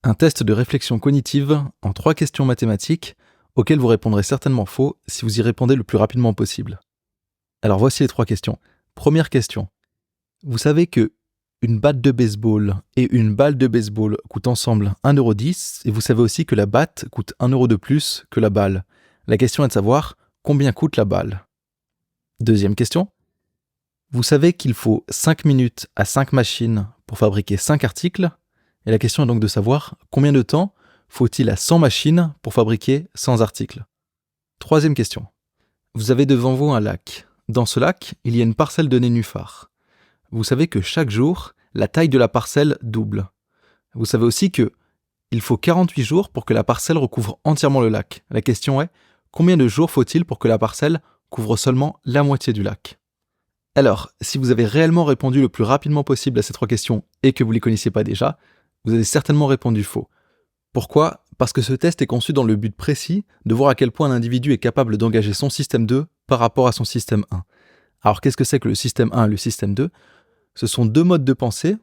Un test de réflexion cognitive en 3 questions mathématiques auxquelles vous répondrez certainement faux si vous y répondez le plus rapidement possible. Alors voici les 3 questions. Première question. Vous savez que une batte de baseball et une balle de baseball coûtent ensemble 1,10 € et vous savez aussi que la batte coûte 1 € de plus que la balle. La question est de savoir combien coûte la balle. Deuxième question. Vous savez qu'il faut 5 minutes à 5 machines pour fabriquer 5 articles. Et la question est donc de savoir combien de temps faut-il à 100 machines pour fabriquer 100 articles. Troisième question. Vous avez devant vous un lac. Dans ce lac, il y a une parcelle de nénuphars. Vous savez que chaque jour, la taille de la parcelle double. Vous savez aussi que il faut 48 jours pour que la parcelle recouvre entièrement le lac. La question est, combien de jours faut-il pour que la parcelle couvre seulement la moitié du lac ? Alors, si vous avez réellement répondu le plus rapidement possible à ces 3 questions et que vous ne les connaissiez pas déjà, vous avez certainement répondu faux. Pourquoi ? Parce que ce test est conçu dans le but précis de voir à quel point un individu est capable d'engager son système 2 par rapport à son système 1. Alors qu'est-ce que c'est que le système 1 et le système 2 ? Ce sont 2 modes de pensée,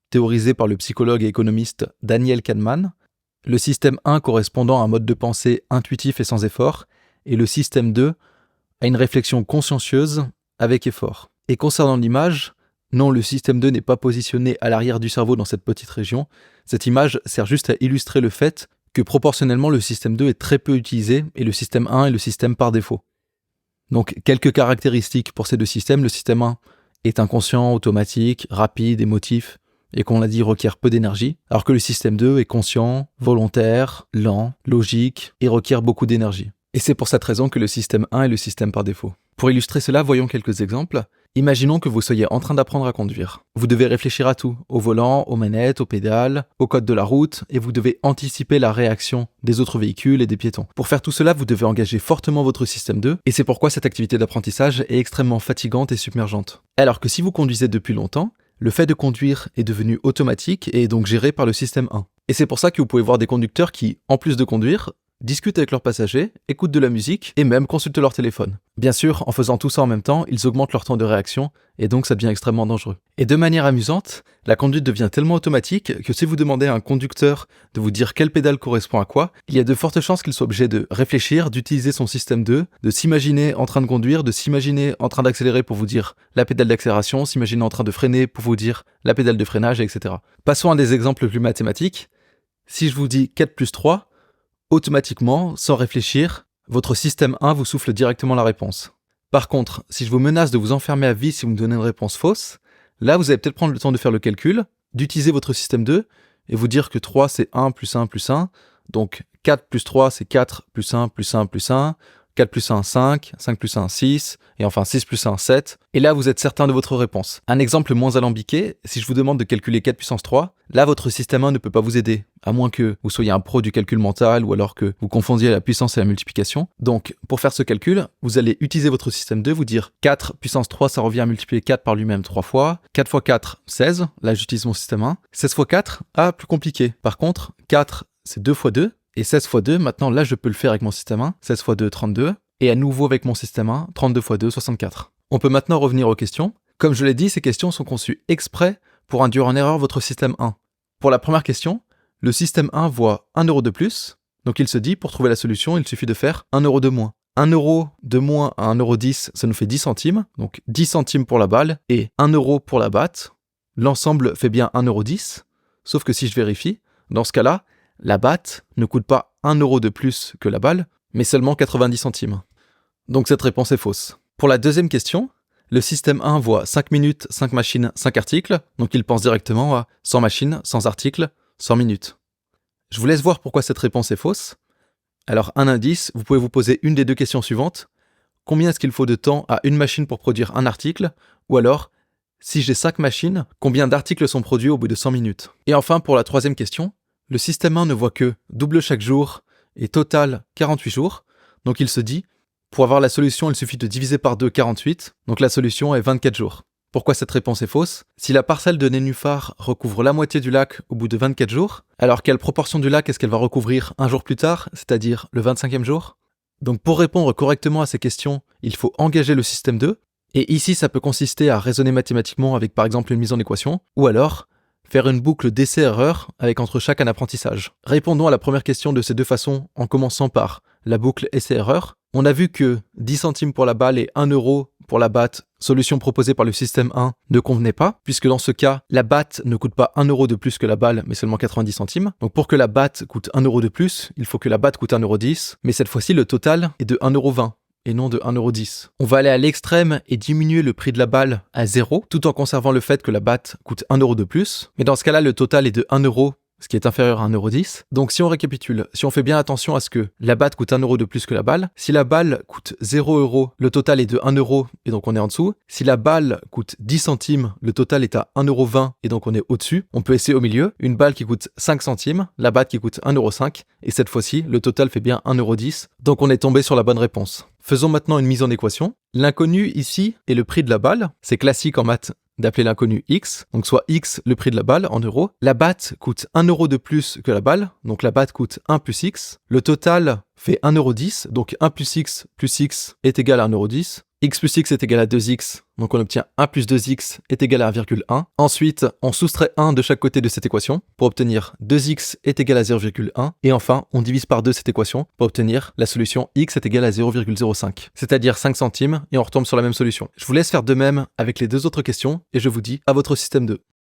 théorisés par le psychologue et économiste Daniel Kahneman, le système 1 correspondant à un mode de pensée intuitif et sans effort, et le système 2 à une réflexion consciencieuse avec effort. Et concernant l'image, non, le système 2 n'est pas positionné à l'arrière du cerveau dans cette petite région. Cette image sert juste à illustrer le fait que proportionnellement le système 2 est très peu utilisé et le système 1 est le système par défaut. Donc quelques caractéristiques pour ces 2 systèmes. Le système 1 est inconscient, automatique, rapide, émotif et qu'on l'a dit requiert peu d'énergie, alors que le système 2 est conscient, volontaire, lent, logique et requiert beaucoup d'énergie. Et c'est pour cette raison que le système 1 est le système par défaut. Pour illustrer cela, voyons quelques exemples. Imaginons que vous soyez en train d'apprendre à conduire. Vous devez réfléchir à tout, au volant, aux manettes, aux pédales, au code de la route, et vous devez anticiper la réaction des autres véhicules et des piétons. Pour faire tout cela, vous devez engager fortement votre système 2, et c'est pourquoi cette activité d'apprentissage est extrêmement fatigante et submergente. Alors que si vous conduisez depuis longtemps, le fait de conduire est devenu automatique et est donc géré par le système 1. Et c'est pour ça que vous pouvez voir des conducteurs qui, en plus de conduire, discutent avec leurs passagers, écoutent de la musique et même consultent leur téléphone. Bien sûr, en faisant tout ça en même temps, ils augmentent leur temps de réaction et donc ça devient extrêmement dangereux. Et de manière amusante, la conduite devient tellement automatique que si vous demandez à un conducteur de vous dire quelle pédale correspond à quoi, il y a de fortes chances qu'il soit obligé de réfléchir, d'utiliser son système 2, de s'imaginer en train de conduire, de s'imaginer en train d'accélérer pour vous dire la pédale d'accélération, s'imaginer en train de freiner pour vous dire la pédale de freinage, etc. Passons à des exemples plus mathématiques. Si je vous dis 4 plus 3, automatiquement, sans réfléchir, votre système 1 vous souffle directement la réponse. Par contre, si je vous menace de vous enfermer à vie si vous me donnez une réponse fausse, là vous allez peut-être prendre le temps de faire le calcul, d'utiliser votre système 2 et vous dire que 3 c'est 1 plus 1 plus 1, donc 4 plus 3 c'est 4 plus 1 plus 1 plus 1, 4 plus 1 5, 5 plus 1 6, et enfin 6 plus 1 7, et là vous êtes certain de votre réponse. Un exemple moins alambiqué, si je vous demande de calculer 4 puissance 3, là votre système 1 ne peut pas vous aider, à moins que vous soyez un pro du calcul mental ou alors que vous confondiez la puissance et la multiplication. Donc pour faire ce calcul, vous allez utiliser votre système 2, vous dire 4 puissance 3 ça revient à multiplier 4 par lui-même 3 fois, 4 fois 4, 16, là j'utilise mon système 1, 16 fois 4, plus compliqué. Par contre, 4 c'est 2 fois 2, et 16 fois 2, maintenant là je peux le faire avec mon système 1, 16 fois 2, 32, et à nouveau avec mon système 1, 32 fois 2, 64. On peut maintenant revenir aux questions. Comme je l'ai dit, ces questions sont conçues exprès pour induire en erreur votre système 1. Pour la première question, le système 1 voit 1 € de plus, donc il se dit, pour trouver la solution, il suffit de faire 1 € de moins. 1 € de moins à 1,10 €, ça nous fait 10 centimes, donc 10 centimes pour la balle, et 1 € pour la batte. L'ensemble fait bien 1,10 €, sauf que si je vérifie, dans ce cas-là, la batte ne coûte pas 1 € de plus que la balle, mais seulement 90 centimes. Donc cette réponse est fausse. Pour la deuxième question, le système 1 voit 5 minutes, 5 machines, 5 articles, donc il pense directement à 100 machines, 100 articles, 100 minutes. Je vous laisse voir pourquoi cette réponse est fausse. Alors un indice, vous pouvez vous poser une des 2 questions suivantes. Combien est-ce qu'il faut de temps à une machine pour produire un article ? Ou alors, si j'ai 5 machines, combien d'articles sont produits au bout de 100 minutes ? Et enfin, pour la troisième question, le système 1 ne voit que double chaque jour et total 48 jours, donc il se dit, pour avoir la solution, il suffit de diviser par 2 48, donc la solution est 24 jours. Pourquoi cette réponse est fausse ? Si la parcelle de nénuphar recouvre la moitié du lac au bout de 24 jours, alors quelle proportion du lac est-ce qu'elle va recouvrir un jour plus tard, c'est-à-dire le 25e jour ? Donc pour répondre correctement à ces questions, il faut engager le système 2, et ici ça peut consister à raisonner mathématiquement avec par exemple une mise en équation, ou alors faire une boucle d'essai-erreur avec entre chaque un apprentissage. Répondons à la première question de ces deux façons en commençant par la boucle essai-erreur. On a vu que 10 centimes pour la balle et 1 euro pour la batte, solution proposée par le système 1, ne convenait pas, puisque dans ce cas, la batte ne coûte pas 1 euro de plus que la balle, mais seulement 90 centimes. Donc pour que la batte coûte 1 euro de plus, il faut que la batte coûte 1,10 euro, mais cette fois-ci, le total est de 1,20 euro et non de 1,10 euro. On va aller à l'extrême et diminuer le prix de la balle à 0, tout en conservant le fait que la batte coûte 1 euro de plus. Mais dans ce cas-là, le total est de 1 euro, ce qui est inférieur à 1,10 euro. Donc si on récapitule, si on fait bien attention à ce que la batte coûte 1 euro de plus que la balle, si la balle coûte 0 euro, le total est de 1 euro et donc on est en dessous. Si la balle coûte 10 centimes, le total est à 1,20 euro et donc on est au-dessus. On peut essayer au milieu, une balle qui coûte 5 centimes, la batte qui coûte 1,05 euro et cette fois-ci, le total fait bien 1,10 euro. Donc on est tombé sur la bonne réponse. Faisons maintenant une mise en équation. L'inconnu ici est le prix de la balle. C'est classique en maths d'appeler l'inconnu x, donc soit x le prix de la balle en euros. La batte coûte 1 euro de plus que la balle, donc la batte coûte 1 plus x. Le total fait 1,10 euro, donc 1 plus x est égal à 1,10 euro. X plus x est égal à 2x, donc on obtient 1 plus 2x est égal à 1,1. Ensuite, on soustrait 1 de chaque côté de cette équation pour obtenir 2x est égal à 0,1. Et enfin, on divise par 2 cette équation pour obtenir la solution x est égal à 0,05, c'est-à-dire 5 centimes, et on retombe sur la même solution. Je vous laisse faire de même avec les deux autres questions, et je vous dis à votre système 2.